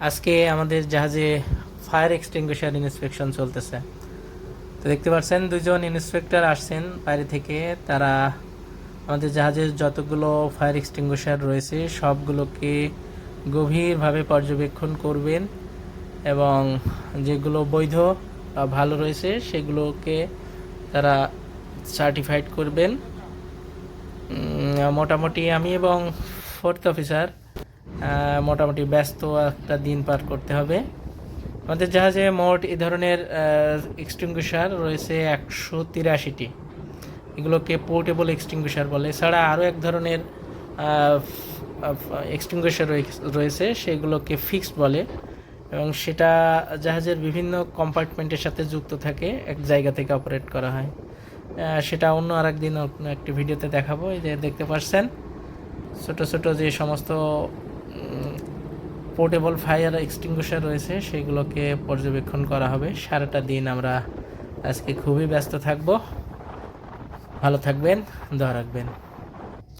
আজকে আমাদের জাহাজে ফায়ার এক্সটিংগুইশার ইন্সপেকশন চলতেছে। তো দেখতে পাচ্ছেন দুজন ইন্সপেক্টর আসছেন বাইরে থেকে। তারা আমাদের জাহাজের যতগুলো ফায়ার এক্সটিংগুইশার রয়েছে সবগুলোকে গভীরভাবে পর্যবেক্ষণ করবেন এবং যেগুলো বৈধ বা ভালো রয়েছে সেগুলোকে তারা সার্টিফাইড করবেন। মোটামুটি আমি এবং ফোর্থ অফিসার মোটামুটি ব্যস্ত একটা দিন পার করতে হবে। আমাদের জাহাজে মোট এই ধরনের এক্সটিংগুইশার রয়েছে 183টি। এগুলোকে পোর্টেবল এক্সটিংগুইশার বলে। এছাড়া আরও এক ধরনের এক্সটিংগুইশার রয়েছে, সেগুলোকে ফিক্সড বলে এবং সেটা জাহাজের বিভিন্ন কম্পার্টমেন্টের সাথে যুক্ত থাকে, এক জায়গা থেকে অপারেট করা হয়। সেটা অন্য আর একদিন একটি ভিডিওতে দেখাবো। এই যে দেখতে পাচ্ছেন ছোট ছোট যে সমস্ত পোর্টেবল ফায়ার এক্সটিংগুইশার রয়েছে সেগুলোকে পর্যবেক্ষণ করা হবে। সারাটা দিন আমরা আজকে খুবই ব্যস্ত থাকব। ভালো থাকবেন, দোয়া রাখবেন।